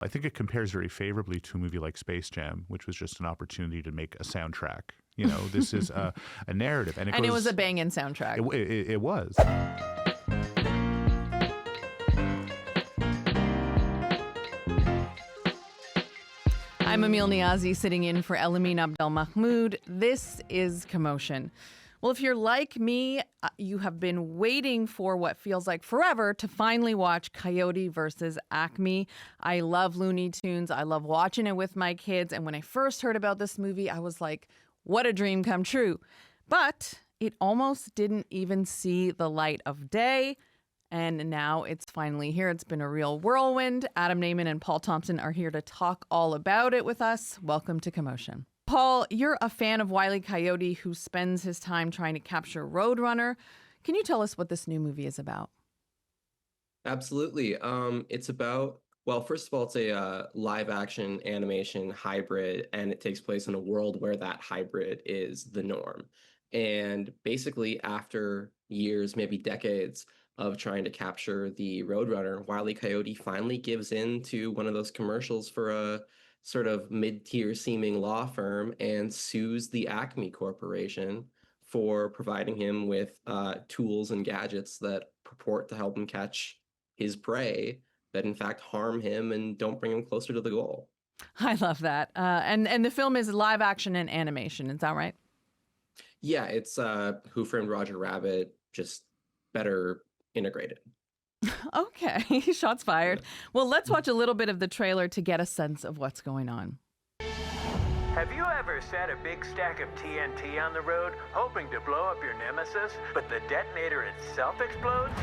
I think it compares very favorably to a movie like Space Jam, which was just an opportunity to make a soundtrack. This is a narrative. And it was a banging soundtrack. It was. I'm Amil Niazi, sitting in for Elamin Abdelmahmoud. This is Commotion. Well, if you're like me, you have been waiting for what feels like forever to finally watch Coyote versus Acme. I love Looney Tunes. I love watching it with my kids. And when I first heard about this movie, I was like, what a dream come true. But it almost didn't even see the light of day. And now it's finally here. It's been a real whirlwind. Adam Nayman and Paul Thompson are here to talk all about it with us. Welcome to Commotion. Paul, you're a fan of Wile E. Coyote who spends his time trying to capture Road Runner. Can you tell us what this new movie is about? Absolutely. It's about, well, first of all, it's a live action animation hybrid, and it takes place in a world where that hybrid is the norm. And basically, after years, maybe decades of trying to capture the Roadrunner, Wile E. Coyote finally gives in to one of those commercials for a sort of mid-tier seeming law firm and sues the Acme Corporation for providing him with tools and gadgets that purport to help him catch his prey that in fact harm him and don't bring him closer to the goal. I love that. And the film is live action and animation. Is that right? Yeah, it's Who Framed Roger Rabbit, just better integrated. Okay, shots fired. Well, let's watch a little bit of the trailer to get a sense of what's going on. Have you ever set a big stack of TNT on the road, hoping to blow up your nemesis, but the detonator itself explodes?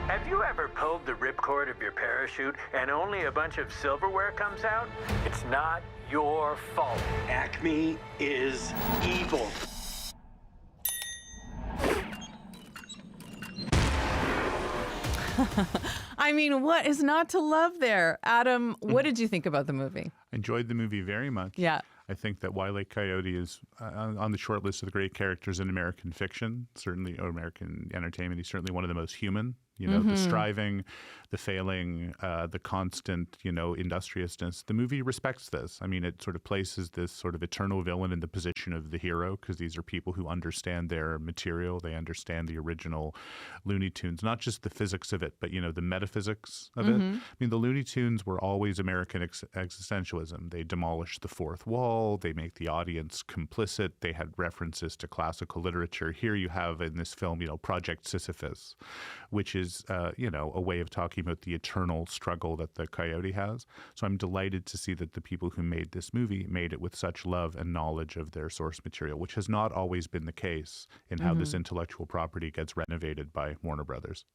Have you ever pulled the ripcord of your parachute and only a bunch of silverware comes out? It's not your fault. Acme is evil. I mean, what is not to love there? Adam, what did you think about the movie? Enjoyed the movie very much. Yeah. I think that Wile E. Coyote is on the short list of the great characters in American fiction, certainly, or American entertainment. He's certainly one of the most human. The striving, the failing, the constant, industriousness. The movie respects this. I mean, it sort of places this sort of eternal villain in the position of the hero, because these are people who understand their material. They understand the original Looney Tunes, not just the physics of it, but, the metaphysics of it. I mean, the Looney Tunes were always American existentialism. They demolished the fourth wall. They make the audience complicit. They had references to classical literature. Here you have in this film, Project Sisyphus, which is a way of talking about the eternal struggle that the coyote has. So I'm delighted to see that the people who made this movie made it with such love and knowledge of their source material, which has not always been the case in how this intellectual property gets renovated by Warner Brothers.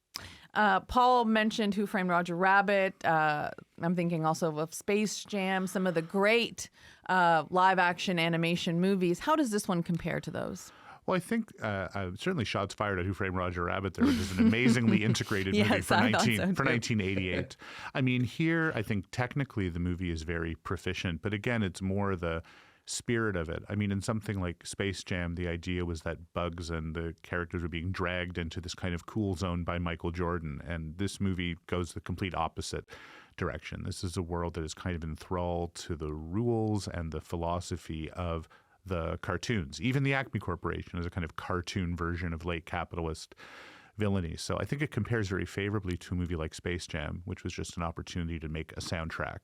Paul mentioned Who Framed Roger Rabbit. I'm thinking also of Space Jam, some of the great live action animation movies. How does this one compare to those? Well, I think certainly shots fired at Who Framed Roger Rabbit there, which is an amazingly integrated movie for 1988. I mean, here, I think technically the movie is very proficient, but again, it's more the spirit of it. I mean, in something like Space Jam, the idea was that Bugs and the characters were being dragged into this kind of cool zone by Michael Jordan, and this movie goes the complete opposite direction. This is a world that is kind of enthralled to the rules and the philosophy of the cartoons. Even the Acme Corporation is a kind of cartoon version of late capitalist villainy. So I think it compares very favorably to a movie like Space Jam, which was just an opportunity to make a soundtrack.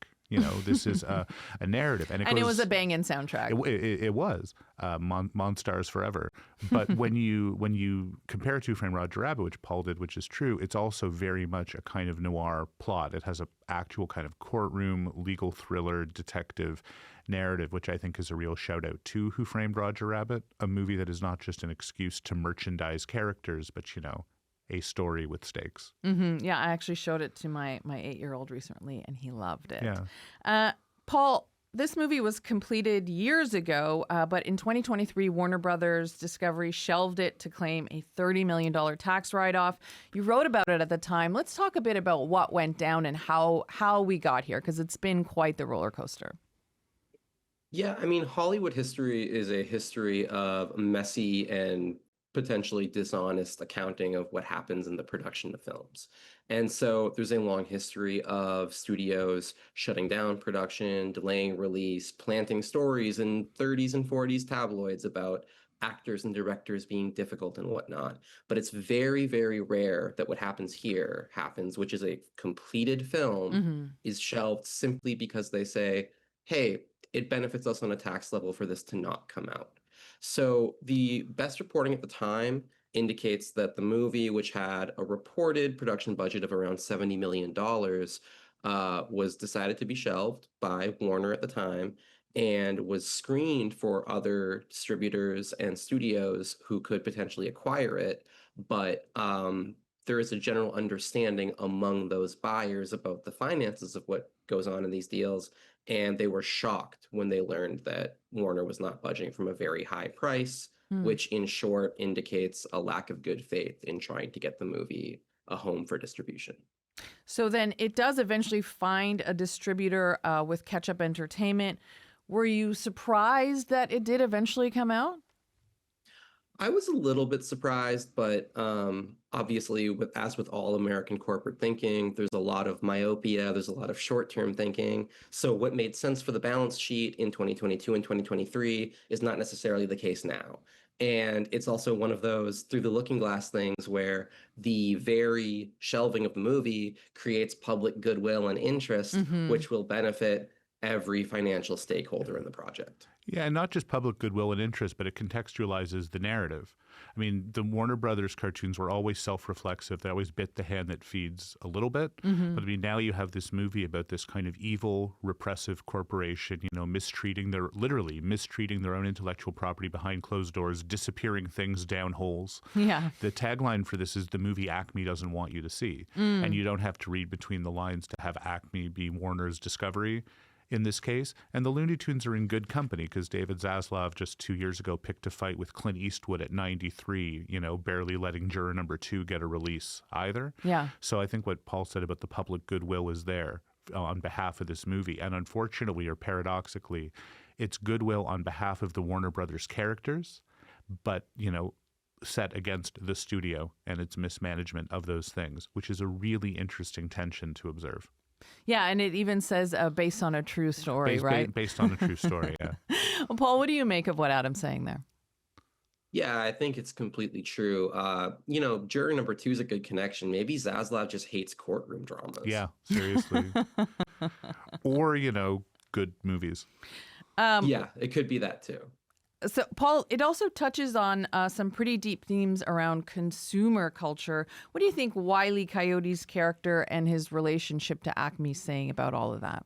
This is a narrative. And it was a banging soundtrack. It was. Monstars forever. But when you compare it to Frame Roger Rabbit, which Paul did, which is true, it's also very much a kind of noir plot. It has an actual kind of courtroom, legal thriller, detective narrative, which I think is a real shout out to Who Framed Roger Rabbit, a movie that is not just an excuse to merchandise characters, but, a story with stakes. Yeah, I actually showed it to my 8-year-old recently, and he loved it. Yeah. Paul, this movie was completed years ago, but in 2023, Warner Brothers Discovery shelved it to claim a $30 million tax write-off. You wrote about it at the time. Let's talk a bit about what went down and how we got here, because it's been quite the roller coaster. Yeah, I mean, Hollywood history is a history of messy and potentially dishonest accounting of what happens in the production of films. And so there's a long history of studios shutting down production, delaying release, planting stories in 30s and 40s tabloids about actors and directors being difficult and whatnot. But it's very, very rare that what happens here happens, which is a completed film is shelved simply because they say, hey, it benefits us on a tax level for this to not come out. So the best reporting at the time indicates that the movie, which had a reported production budget of around $70 million, was decided to be shelved by Warner at the time and was screened for other distributors and studios who could potentially acquire it. But there is a general understanding among those buyers about the finances of what goes on in these deals. And they were shocked when they learned that Warner was not budging from a very high price, which in short indicates a lack of good faith in trying to get the movie a home for distribution. So then it does eventually find a distributor with Ketchup Entertainment. Were you surprised that it did eventually come out? I was a little bit surprised, but obviously, as with all American corporate thinking, there's a lot of myopia, there's a lot of short-term thinking. So what made sense for the balance sheet in 2022 and 2023 is not necessarily the case now. And it's also one of those through the looking glass things where the very shelving of the movie creates public goodwill and interest, which will benefit every financial stakeholder in the project. Yeah, and not just public goodwill and interest, but it contextualizes the narrative. I mean, the Warner Brothers cartoons were always self-reflexive. They always bit the hand that feeds a little bit. But I mean, now you have this movie about this kind of evil, repressive corporation, literally mistreating their own intellectual property behind closed doors, disappearing things down holes. Yeah. The tagline for this is the movie Acme doesn't want you to see. And you don't have to read between the lines to have Acme be Warner's discovery in this case. And the Looney Tunes are in good company because David Zaslav just 2 years ago picked a fight with Clint Eastwood at 93, barely letting Juror Number 2 get a release either. Yeah. So I think what Paul said about the public goodwill is there on behalf of this movie. And unfortunately, or paradoxically, it's goodwill on behalf of the Warner Brothers characters, but, set against the studio and its mismanagement of those things, which is a really interesting tension to observe. Yeah, and it even says based on a true story, right? Based on a true story, yeah. Well, Paul, what do you make of what Adam's saying there? Yeah, I think it's completely true. Juror Number 2 is a good connection. Maybe Zaslav just hates courtroom dramas. Yeah, seriously. Or, good movies. Yeah, it could be that too. So, Paul, it also touches on some pretty deep themes around consumer culture. What do you think Wile E. Coyote's character and his relationship to Acme is saying about all of that?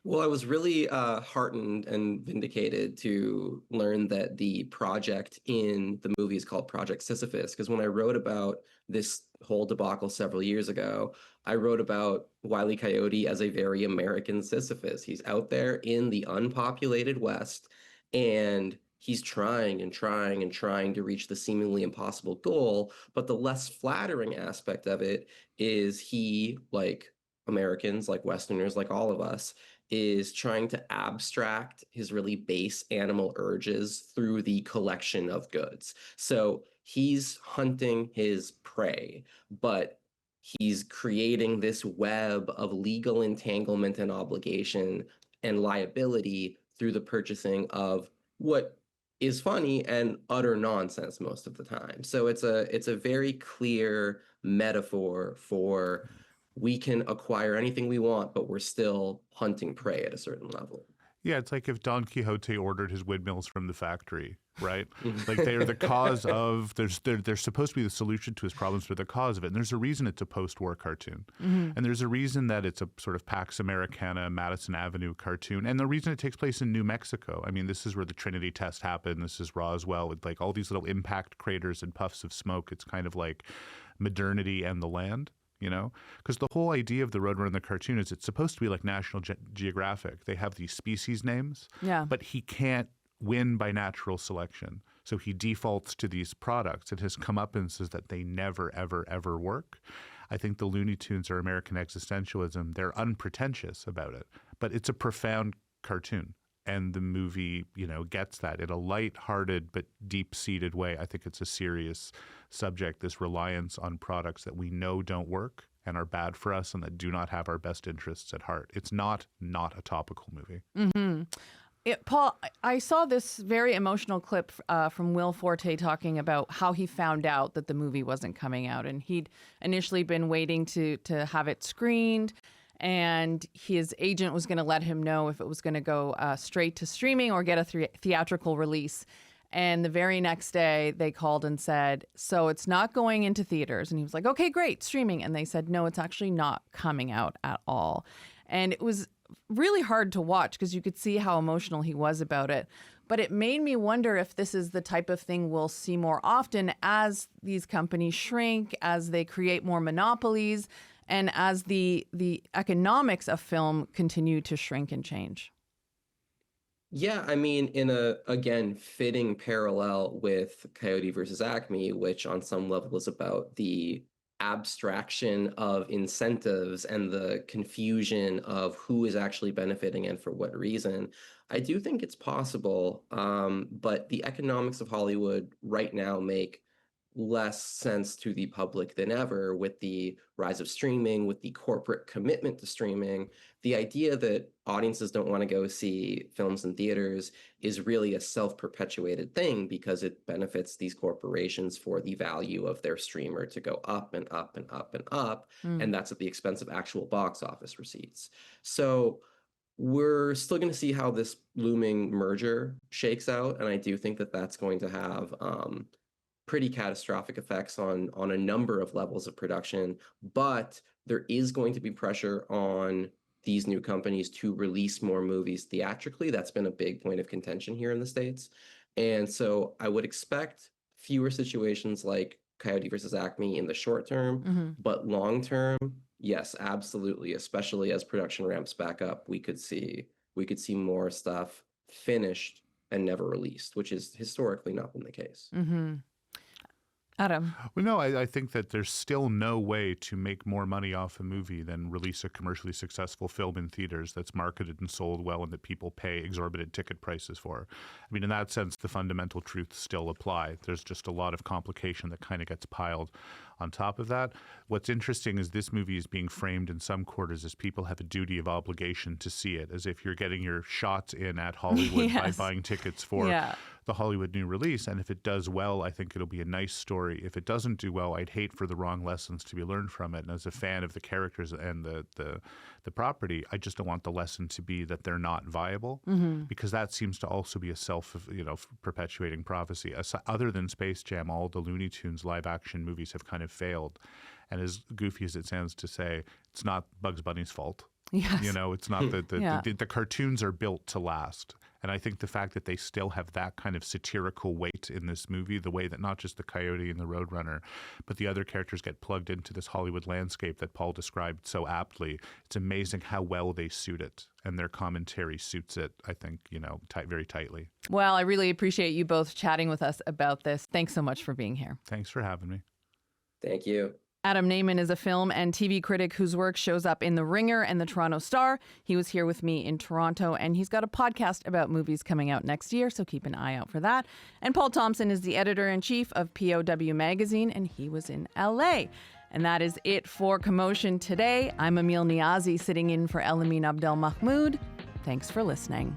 Well, I was really heartened and vindicated to learn that the project in the movie is called Project Sisyphus, because when I wrote about this whole debacle several years ago, I wrote about Wile E. Coyote as a very American Sisyphus. He's out there in the unpopulated West, and he's trying and trying and trying to reach the seemingly impossible goal. But the less flattering aspect of it is he, like Americans, like Westerners, like all of us, is trying to abstract his really base animal urges through the collection of goods. So he's hunting his prey, but he's creating this web of legal entanglement and obligation and liability through the purchasing of what is funny and utter nonsense most of the time. So it's a very clear metaphor for we can acquire anything we want, but we're still hunting prey at a certain level. Yeah, it's like if Don Quixote ordered his windmills from the factory, right? Like they are the cause of, they're supposed to be the solution to his problems, but the cause of it. And there's a reason it's a post-war cartoon. And there's a reason that it's a sort of Pax Americana, Madison Avenue cartoon. And the reason it takes place in New Mexico. I mean, this is where the Trinity test happened. This is Roswell with like all these little impact craters and puffs of smoke. It's kind of like modernity and the land. Because the whole idea of the Roadrunner in the cartoon is it's supposed to be like National Geographic. They have these species names, but he can't win by natural selection. So he defaults to these products. It has come up and says that they never, ever, ever work. I think the Looney Tunes are American existentialism. They're unpretentious about it, but it's a profound cartoon. And the movie, gets that in a light-hearted but deep-seated way. I think it's a serious subject, this reliance on products that we know don't work and are bad for us and that do not have our best interests at heart. It's not a topical movie. Mm-hmm. Paul, I saw this very emotional clip from Will Forte talking about how he found out that the movie wasn't coming out. And he'd initially been waiting to have it screened. And his agent was going to let him know if it was going to go straight to streaming or get a theatrical release. And the very next day, they called and said, so it's not going into theaters. And he was like, okay, great, streaming. And they said, no, it's actually not coming out at all. And it was really hard to watch because you could see how emotional he was about it. But it made me wonder if this is the type of thing we'll see more often as these companies shrink, as they create more monopolies, and as the economics of film continue to shrink and change. Yeah, I mean, in a, again, fitting parallel with Coyote versus Acme, which on some level is about the abstraction of incentives and the confusion of who is actually benefiting and for what reason, I do think it's possible. But the economics of Hollywood right now make less sense to the public than ever with the rise of streaming, with the corporate commitment to streaming. The idea that audiences don't want to go see films in theaters is really a self-perpetuated thing because it benefits these corporations for the value of their streamer to go up and up and up and up. And that's at the expense of actual box office receipts. So we're still going to see how this looming merger shakes out. And I do think that that's going to have pretty catastrophic effects on a number of levels of production, but there is going to be pressure on these new companies to release more movies theatrically. That's been a big point of contention here in the States. And so I would expect fewer situations like Coyote versus Acme in the short term, but long term, yes, absolutely. Especially as production ramps back up, we could see more stuff finished and never released, which is historically not been the case. Adam. Well, no, I think that there's still no way to make more money off a movie than release a commercially successful film in theaters that's marketed and sold well and that people pay exorbitant ticket prices for. I mean, in that sense, the fundamental truths still apply. There's just a lot of complication that kind of gets piled on top of that. What's interesting is this movie is being framed in some quarters as people have a duty of obligation to see it, as if you're getting your shots in at Hollywood by buying tickets for the Hollywood new release. And if it does well, I think it'll be a nice story. If it doesn't do well, I'd hate for the wrong lessons to be learned from it. And as a fan of the characters and the property, I just don't want the lesson to be that they're not viable, because that seems to also be a self-perpetuating prophecy. Other than Space Jam, all the Looney Tunes live-action movies have kind of failed. And as goofy as it sounds to say, it's not Bugs Bunny's fault. Yes. It's not the cartoons are built to last. And I think the fact that they still have that kind of satirical weight in this movie, the way that not just the Coyote and the Road Runner, but the other characters get plugged into this Hollywood landscape that Paul described so aptly, it's amazing how well they suit it. And their commentary suits it, I think, very tightly. Well, I really appreciate you both chatting with us about this. Thanks so much for being here. Thanks for having me. Thank you. Adam Nayman is a film and TV critic whose work shows up in The Ringer and The Toronto Star. He was here with me in Toronto, and he's got a podcast about movies coming out next year, so keep an eye out for that. And Paul Thompson is the editor-in-chief of POW Magazine, and he was in L.A. And that is it for Commotion today. I'm Amil Niazi, sitting in for Elamin Abdelmahmoud. Thanks for listening.